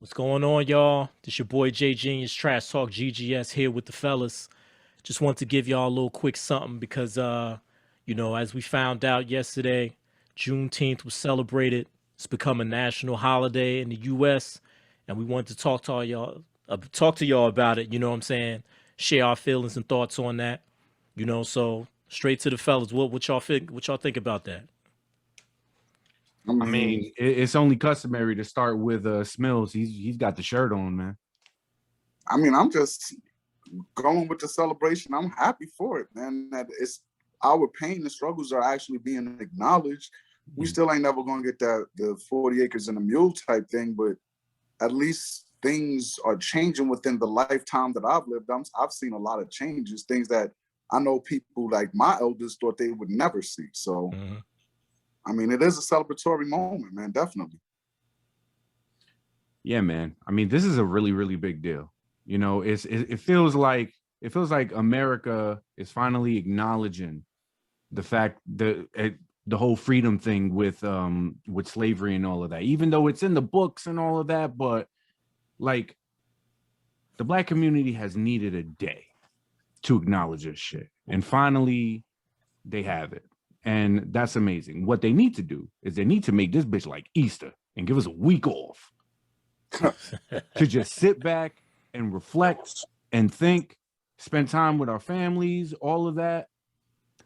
What's going on, y'all? This your boy J Genius Trash Talk GGS here with the fellas. Just want to give y'all a little quick something because as we found out yesterday, Juneteenth was celebrated. It's become a national holiday in the US, and we wanted to talk to y'all about it, you know what I'm saying? Share our feelings and thoughts on that. So straight to the fellas. What y'all think about that? I I mean, mean, it's only customary to start with Smills. He's got the shirt on, man. I'm just going with the celebration. I'm happy for it, man. That it's our pain and struggles are actually being acknowledged. We still ain't never gonna get that the 40 acres and a mule type thing, but at least things are changing within the lifetime that I've lived. I've seen a lot of changes, things that I know people like my elders thought they would never see. So, Mm-hmm. it is a celebratory moment, man. Definitely. Yeah, man. I mean, this is a really, really big deal. You know, it feels like America is finally acknowledging the fact that the whole freedom thing with slavery and all of that. Even though it's in the books and all of that, but like the black community has needed a day to acknowledge this shit, and finally they have it, and that's amazing. What they need to do is they need to make this bitch like Easter and give us a week off to just sit back and reflect and think, spend time with our families, all of that.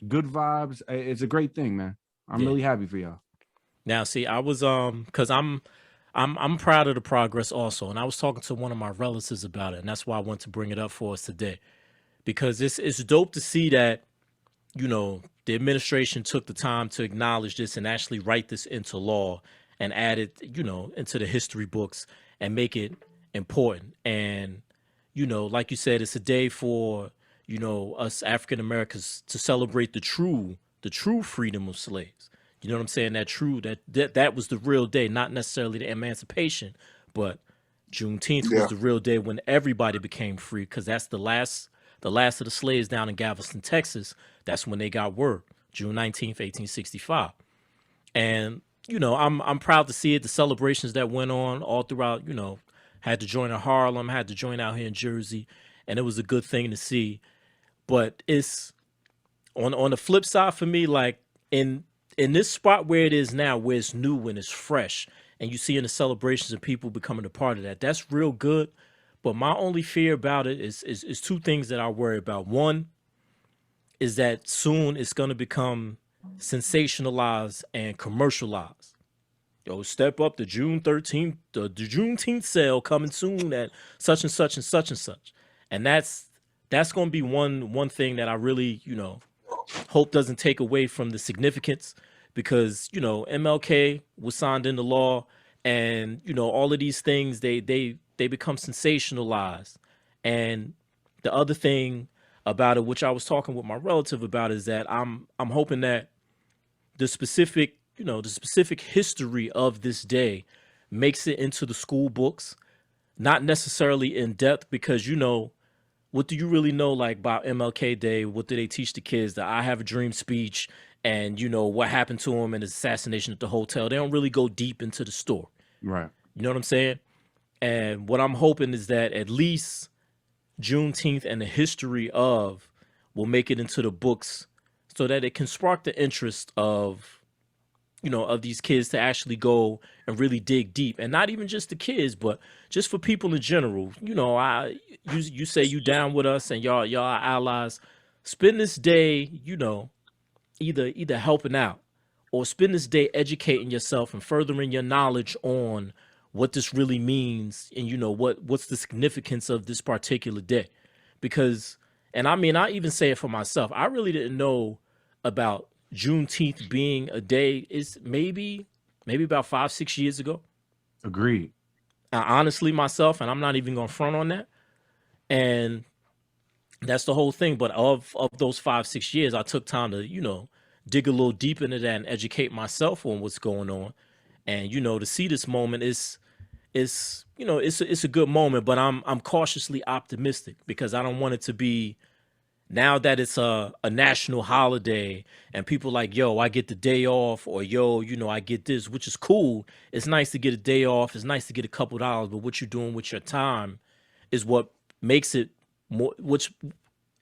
Good vibes. It's a great thing, man. I'm Yeah. really happy for y'all. Now, see, I was because I'm proud of the progress also, and I was talking to one of my relatives about it, and that's why I want to bring it up for us today because it's dope to see that the administration took the time to acknowledge this and actually write this into law and add it into the history books and make it important. And like you said, it's a day for us African Americans to celebrate the true freedom of slaves. You know what I'm saying? That was the real day, not necessarily the emancipation, but Juneteenth was Yeah. the real day when everybody became free, because that's the last of the slaves down in Galveston, Texas. That's when they got word, June 19th, 1865. And I'm proud to see it. The celebrations that went on all throughout, had to join in Harlem, had to join out here in Jersey, and it was a good thing to see. But it's on the flip side for me, like in this spot where it is now, where it's new and it's fresh, and you see in the celebrations and people becoming a part of that, that's real good. But my only fear about it is two things that I worry about. One is that soon it's going to become sensationalized and commercialized. Yo, step up the June 13th, the Juneteenth sale coming soon at such and such and such and such. And that's going to be one thing that I really, hope doesn't take away from the significance, because, MLK was signed into law, and, all of these things, they become sensationalized. And the other thing about it, which I was talking with my relative about, is that I'm hoping that the specific history of this day makes it into the school books, not necessarily in depth, because what do you really know, like, about MLK Day? What do they teach the kids? The I Have a Dream speech, and what happened to him and his assassination at the hotel. They don't really go deep into the story. Right. You know what I'm saying? And what I'm hoping is that at least Juneteenth and the history of will make it into the books, so that it can spark the interest of these kids to actually go and really dig deep. And not even just the kids, but just for people in general. You say you down with us and y'all are allies. Spend this day, either helping out, or spend this day educating yourself and furthering your knowledge on what this really means, and what's the significance of this particular day. Because, and I mean, I even say it for myself, I really didn't know about Juneteenth being a day is maybe about 5-6 years ago. Agreed. Honestly, myself, and I'm not even gonna front on that. And that's the whole thing. But of those 5-6 years, I took time to dig a little deep into that and educate myself on what's going on. And to see this moment it's a good moment. But I'm cautiously optimistic, because I don't want it to be now that it's a national holiday and people like, yo, I get the day off, or yo, I get this, which is cool. It's nice to get a day off. It's nice to get a couple dollars, but what you're doing with your time is what makes it more, which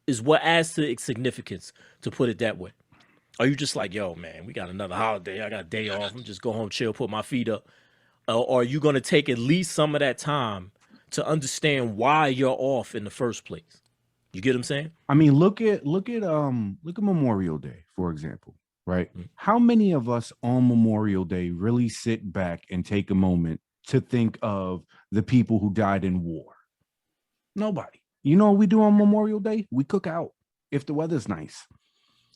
is what adds to its significance, to put it that way. Are you just like, yo, man, we got another holiday. I got a day off. I'm just go home, chill, put my feet up. Or are you going to take at least some of that time to understand why you're off in the first place? You get what I'm saying? I mean, look at Memorial Day, for example, right? Mm. How many of us on Memorial Day really sit back and take a moment to think of the people who died in war? Nobody. You know what we do on Memorial Day? We cook out if the weather's nice.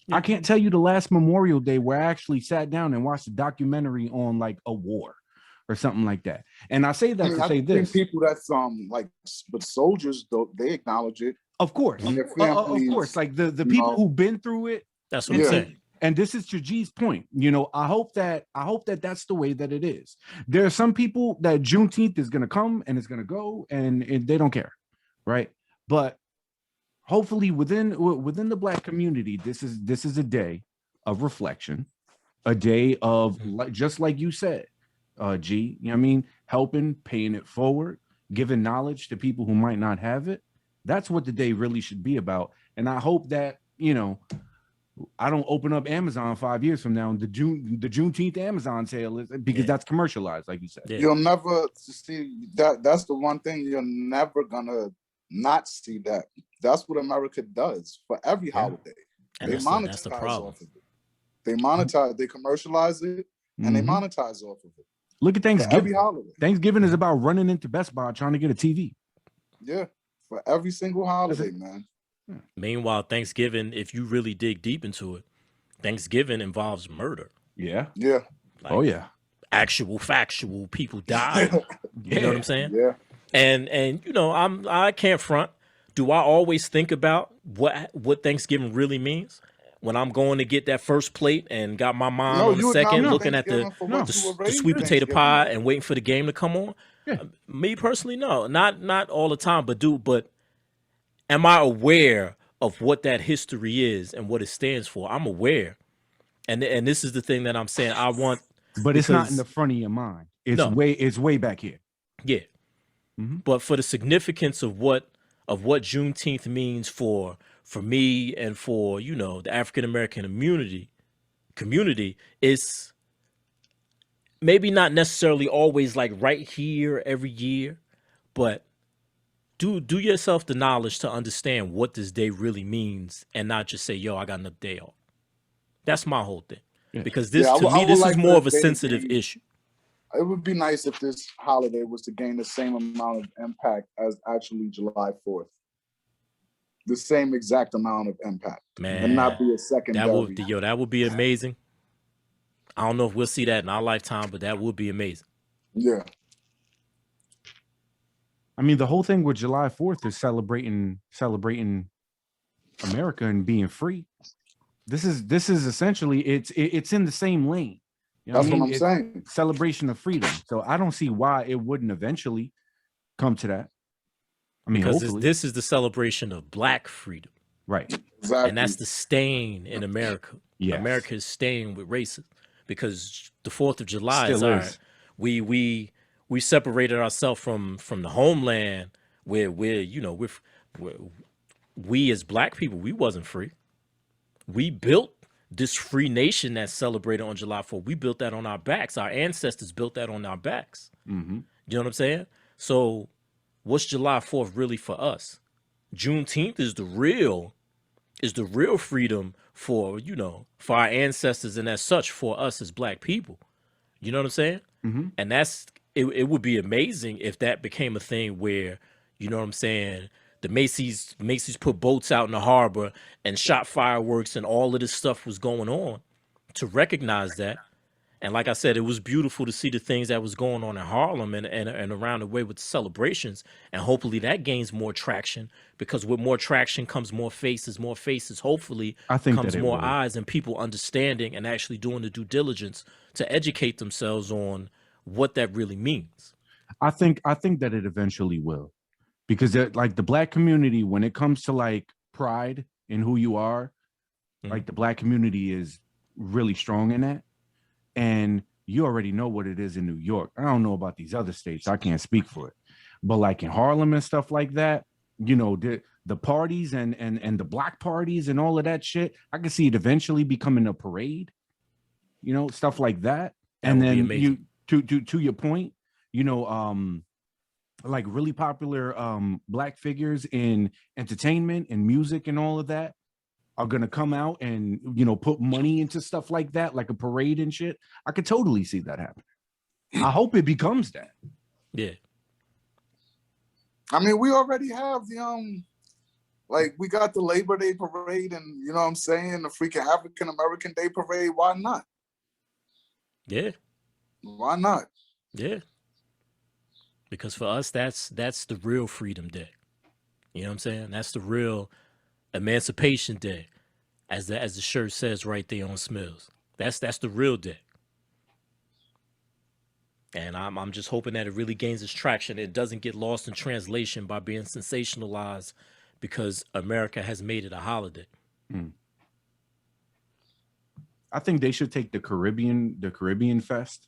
Yeah. I can't tell you the last Memorial Day where I actually sat down and watched a documentary on like a war or something like that. And I say that to say this. People that's like, but soldiers, though, they acknowledge it. Of course. And their Of families, course. Like the people who've been through it. That's what I'm saying. And this is to G's point. I hope that that's the way that it is. There are some people that Juneteenth is going to come and it's going to go and they don't care, right? But hopefully within the Black community, this is a day of reflection, a day of, just like you said, G, you know what I mean? Helping, paying it forward, giving knowledge to people who might not have it. That's what the day really should be about. And I hope that, I don't open up Amazon 5 years from now and the Juneteenth Amazon sale is, because that's commercialized, like you said. Yeah. You'll never see that. That's the one thing you're never gonna not see that. That's what America does for every holiday. And they monetize that's the problem. off of it. They monetize, they commercialize it, and they monetize off of it. Look at Thanksgiving. Every holiday. Thanksgiving is about running into Best Buy trying to get a TV. Yeah, for every single holiday, man. Meanwhile, Thanksgiving, if you really dig deep into it, Thanksgiving involves murder. Yeah. Yeah. Like, oh yeah. Actual factual people died. You know what I'm saying? Yeah. And I can't front. Do I always think about what Thanksgiving really means? When I'm going to get that first plate and got my mom on the second, looking at the sweet potato pie and waiting for the game to come on? Yeah. Me personally, no, not all the time, but am I aware of what that history is and what it stands for? I'm aware, and this is the thing that I'm saying. I want, but it's not in the front of your mind. It's way back here. Yeah, but for the significance of what Juneteenth means for me and for the African American community, it's maybe not necessarily always like right here every year, but do yourself the knowledge to understand what this day really means and not just say, yo, I got another day off. That's my whole thing. Yeah. Because this is more of a sensitive issue. It would be nice if this holiday was to gain the same amount of impact as actually July 4th. The same exact amount of impact. Man, and not be a secondary. That would be amazing. I don't know if we'll see that in our lifetime, but that would be amazing. Yeah. I mean, the whole thing with July 4th is celebrating America and being free. This is essentially it's in the same lane. You know That's what I'm saying. Celebration of freedom. So I don't see why it wouldn't eventually come to that. I mean, because this is the celebration of Black freedom. Right. Exactly. And that's the stain in America. Yes. America is stained with racism because the 4th of July is all right. We separated ourselves from the homeland where we as Black people, we wasn't free. We built this free nation that's celebrated on July 4th. We built that on our backs. Our ancestors built that on our backs. Mm-hmm. You know what I'm saying? So what's July 4th really for us? Juneteenth is the real freedom for our ancestors and as such for us as Black people. You know what I'm saying? Mm-hmm. And that's it would be amazing if that became a thing where, you know what I'm saying, the Macy's put boats out in the harbor and shot fireworks and all of this stuff was going on to recognize that. And like I said, it was beautiful to see the things that was going on in Harlem and around the way with the celebrations. And hopefully that gains more traction, because with more traction comes more faces, hopefully comes more eyes and people understanding and actually doing the due diligence to educate themselves on what that really means. I think that it eventually will, because like the Black community, when it comes to like pride in who you are. Like the Black community is really strong in that. And you already know what it is in New York. I don't know about these other states. I can't speak for it. But like in Harlem and stuff like that, you know, the parties and the block parties and all of that shit, I can see it eventually becoming a parade, you know, stuff like that. That And would be then amazing. you to your point, you know, like really popular Black figures in entertainment and music and all of that are gonna come out and, you know, put money into stuff like that, like a parade and shit. I could totally see that happen. I hope it becomes that. Yeah. I mean, we already have the like we got the Labor Day parade, and you know what I'm saying, the freaking African American Day parade. Why not? Yeah. Why not? Yeah. Because for us, that's the real Freedom Day. You know what I'm saying? That's the real Emancipation Day, as the shirt says right there on Smills. That's the real day. And I'm just hoping that it really gains its traction. It doesn't get lost in translation by being sensationalized because America has made it a holiday. I think they should take the Caribbean Fest.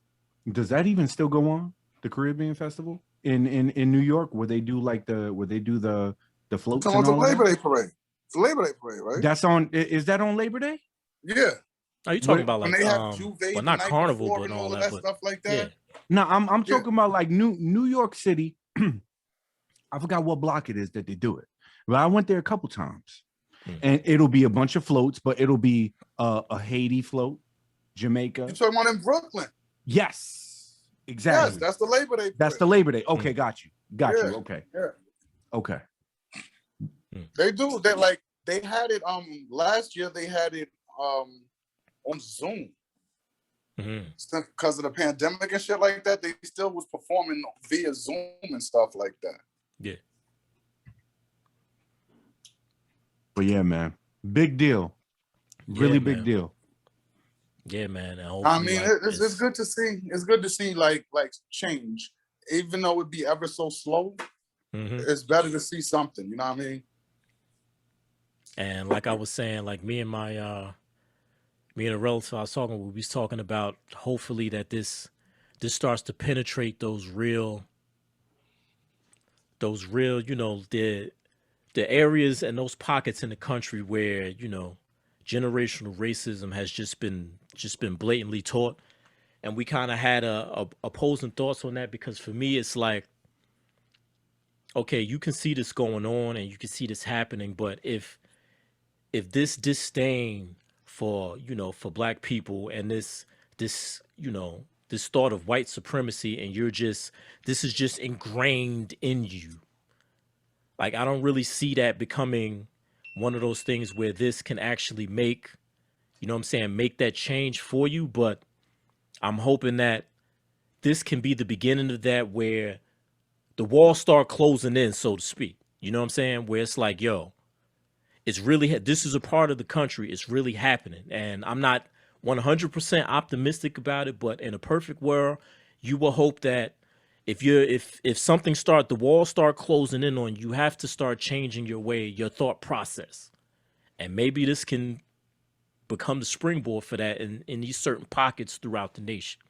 Does that even still go on? The Caribbean Festival in New York, where they do the floats Talking and about the all of Labor that? Day parade. It's the Labor Day parade, right? That's on. Is that on Labor Day? Yeah. Are you talking What? about When like they have Juve well, the not night carnival, before but and all all of that, that but stuff like yeah. that. No, I'm Yeah. talking about like New York City. I forgot what block it is that they do it, but I went there a couple times, and it'll be a bunch of floats, but it'll be a Haiti float, Jamaica. You talking about in Brooklyn? Yes, exactly. Yes, that's the Labor Day parade. That's the Labor Day. Okay, got you. Yeah. Okay. Yeah. Okay. They do. They had it last year. They had it on Zoom. Because of the pandemic and shit like that, they still was performing via Zoom and stuff like that. Yeah. But yeah, man, big deal. Really big deal. Yeah, man. And I mean, like, it's good to see. It's good to see like change, even though it be ever so slow. It's better to see something. You know what I mean? And like I was saying, like me and a relative I was talking with, we was talking about hopefully that this starts to penetrate those real, you know, the areas and those pockets in the country where, you know, generational racism has just been blatantly taught. And we kind of had a opposing thoughts on that, because for me it's like, okay, you can see this going on and you can see this happening, but if this disdain for, you know, for Black people and this you know, this thought of white supremacy, and this is just ingrained in you, like I don't really see that becoming one of those things where this can actually make, you know what I'm saying, make that change for you. But I'm hoping that this can be the beginning of that, where the walls start closing in, so to speak. You know what I'm saying? Where it's like, yo, it's really, this is a part of the country. It's really happening. And I'm not 100% optimistic about it, but in a perfect world, you will hope that if something the walls start closing in on you, you have to start changing your thought process. And maybe this can become the springboard for that in these certain pockets throughout the nation.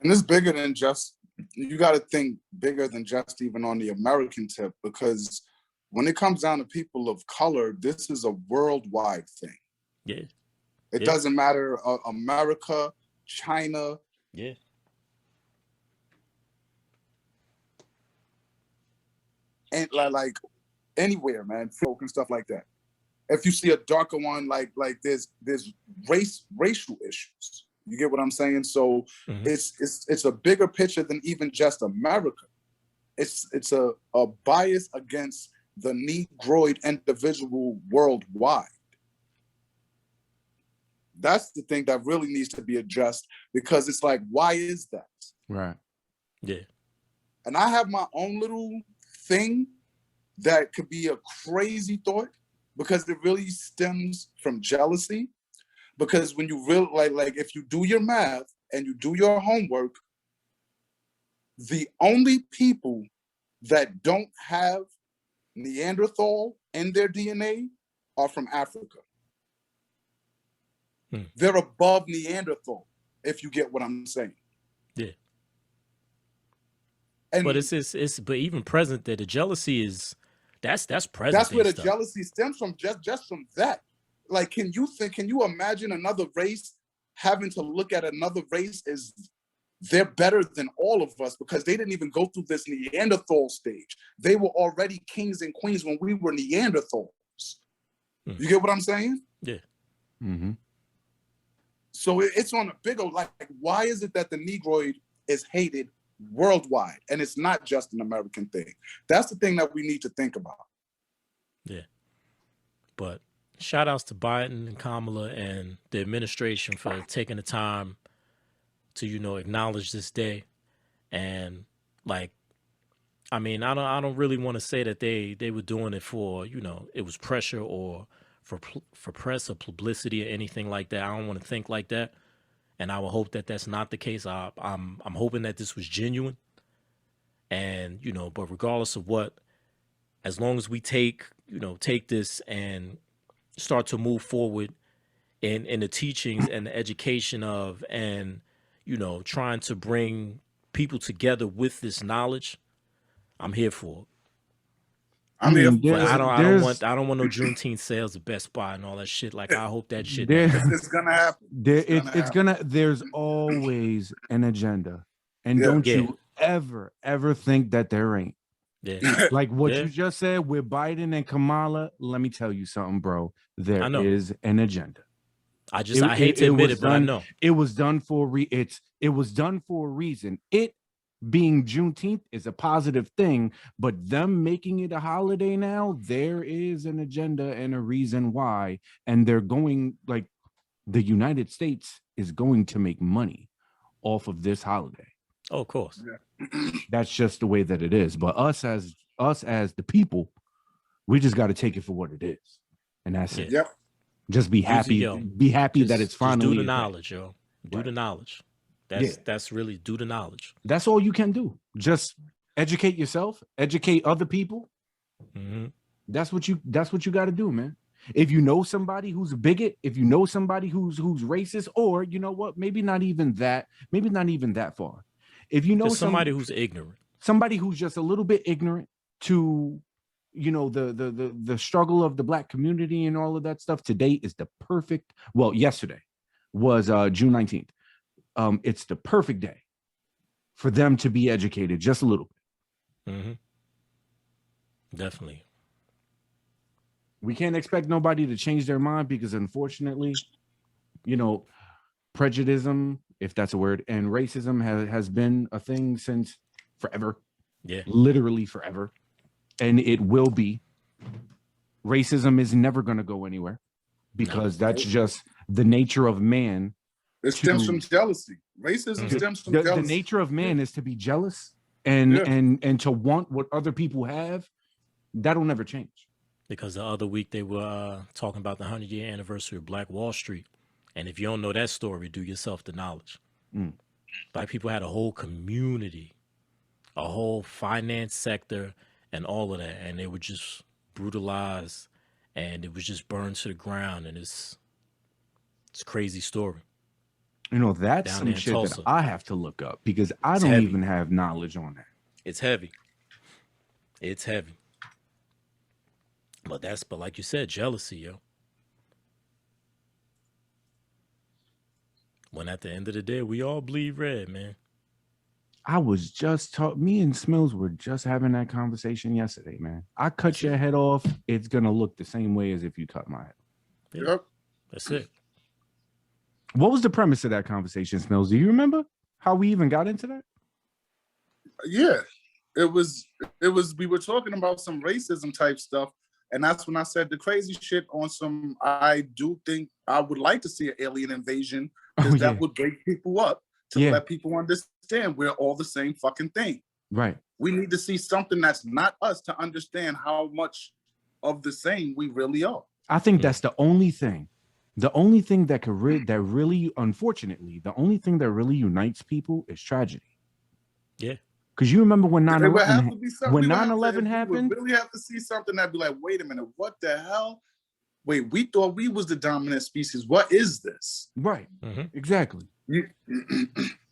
And it's bigger than just, you got to think bigger than just even on the American tip, because when it comes down to people of color, this is a worldwide thing. Yeah. It doesn't matter, America, China. Yeah. And like anywhere, man, folk and stuff like that. If you see a darker one, like there's racial issues. You get what I'm saying? So it's a bigger picture than even just America. It's a bias against the Negroid individual worldwide. That's the thing that really needs to be addressed, because it's like, why is that? Right. Yeah. And I have my own little thing that could be a crazy thought, because it really stems from jealousy. Because when you really like if you do your math and you do your homework, the only people that don't have Neanderthal in their DNA are from Africa. They're above Neanderthal, if you get what I'm saying. Yeah. And but it's but even present that the jealousy is that's present. That's where the stuff. jealousy stems from, just from that. Like, can you imagine another race having to look at another race as they're better than all of us because they didn't even go through this Neanderthal stage. They were already kings and queens when we were Neanderthals. You get what I'm saying? Yeah. Mm-hmm. So it's on a bigger, like, why is it that the Negroid is hated worldwide and it's not just an American thing? That's the thing that we need to think about. Yeah. But shout outs to Biden and Kamala and the administration for taking the time to, acknowledge this day. And like, I mean, I don't really want to say that they were doing it for, it was pressure or for press or publicity or anything like that. I don't want to think like that. And I would hope that that's not the case. I'm hoping that this was genuine. And, but regardless of what, as long as we take this and start to move forward in the teachings and the education of, and, trying to bring people together with this knowledge, I'm here for it. I'm here. But I don't want no Juneteenth sales at Best Buy and all that shit. Like, I hope that shit. It's gonna happen. There's always an agenda, and don't you ever think that there ain't. Yeah. Like what you just said with Biden and Kamala. Let me tell you something, bro. There is an agenda. I hate to admit it, but I know it was done for it was done for a reason. It being Juneteenth is a positive thing, but them making it a holiday now, there is an agenda and a reason why. And they're going, like, the United States is going to make money off of this holiday. Oh, of course. Yeah. That's just the way that it is. But us as the people, we just got to take it for what it is. And that's it. Yep. Just be happy. Be happy that it's finally. Just do the knowledge, yo. Do the knowledge. That's really do the knowledge. That's all you can do. Just educate yourself, educate other people. Mm-hmm. That's what you got to do, man. If you know somebody who's a bigot, if you know somebody who's racist, or you know what, maybe not even that far. If you know somebody who's ignorant, somebody who's just a little bit ignorant to, the struggle of the Black community and all of that stuff, today is the perfect. Well, yesterday was June 19th. It's the perfect day for them to be educated just a little bit. Mm-hmm. Definitely. We can't expect nobody to change their mind because, unfortunately, prejudice, if that's a word, and racism has been a thing since forever. Yeah. Literally forever. And it will be. Racism is never going to go anywhere because that's just the nature of man. It stems from jealousy. Racism stems from jealousy. The nature of man is to be jealous and to want what other people have. That'll never change. Because the other week they were talking about the 100-year anniversary of Black Wall Street. And if you don't know that story, do yourself the knowledge. Black people had a whole community, a whole finance sector and all of that. And they were just brutalized and it was just burned to the ground. And it's a crazy story. That's some shit that I have to look up because I don't even have knowledge on that. It's heavy. But like you said, jealousy, yo. When at the end of the day, we all bleed red, man. I was just me and Smills were just having that conversation yesterday, man. I cut your head off. It's going to look the same way as if you cut my head. Yep. That's it. What was the premise of that conversation, Smills? Do you remember how we even got into that? Yeah, it was, we were talking about some racism type stuff. And that's when I said the crazy shit on some, I do think I would like to see an alien invasion because that would break people up to let people understand we're all the same fucking thing. Right. We need to see something that's not us to understand how much of the same we really are. I think that's the only thing. The only thing that really, unfortunately, the only thing that really unites people is tragedy. Yeah. Because you remember when 9/11 when 9/11 happened? We really have to see something that'd be like, wait a minute, what the hell? wait, we thought we was the dominant species. What is this? Right. Mhm. Exactly. You,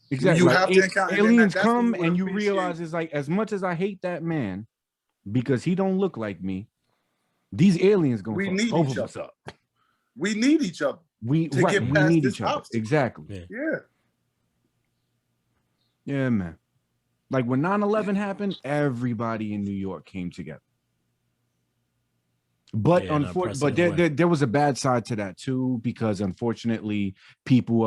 Exactly. you Like, have to encounter, and then aliens that's when come would and you appreciate- realize it's like, as much as I hate that man because he don't look like me, these aliens gonna We fuck need both each of us other. up. We need each other. We to right, get we past need this each other. obstacle. Exactly. Yeah. Yeah. Yeah, man. Like when 9/11 happened, everybody in New York came together. But Yeah, in an unfortunately, unprecedented way. there was a bad side to that too, because unfortunately, people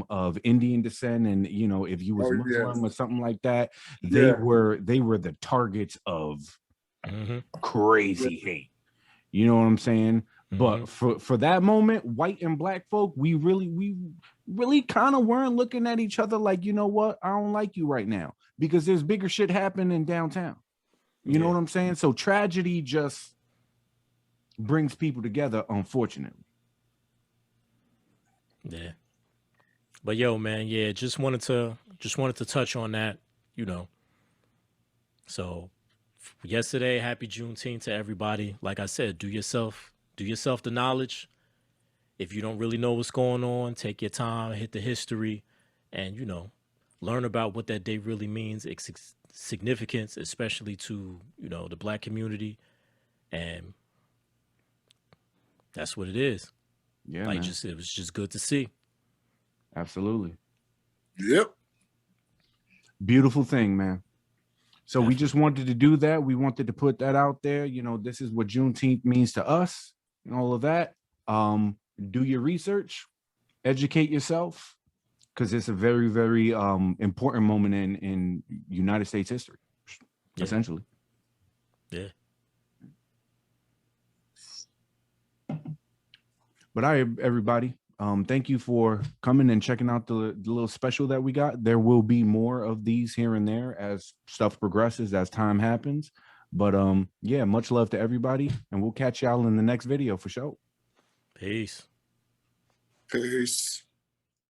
of Indian descent, and you know, if you was Oh, yeah. Muslim or something like that, they Yeah. were the targets of Mhm. crazy hate. You know what I'm saying? But for that moment, white and black folk, we really kind of weren't looking at each other like, you know what, I don't like you right now, because there's bigger shit happening downtown. You know Yeah. what I'm saying? So tragedy just brings people together, unfortunately. Yeah. But yo, man, yeah, just wanted to touch on that, you know. So yesterday, happy Juneteenth to everybody. Like I said, do yourself the knowledge. If you don't really know what's going on, take your time, hit the history, and you know, learn about what that day really means, its significance, especially to, you know, the black community. And that's what it is. Yeah, Like, man. it was just good to see. Absolutely. Yep. Beautiful thing, man. So we Definitely. just wanted to do that. We wanted to put that out there. You know, this is what Juneteenth means to us and all of that. Do your research, educate yourself, because it's a very, very important moment in United States history, Yeah. essentially. Yeah. But everybody, thank you for coming and checking out the little special that we got. There will be more of these here and there as stuff progresses, as time happens. But yeah, much love to everybody, and we'll catch y'all in the next video for sure. Peace. Peace.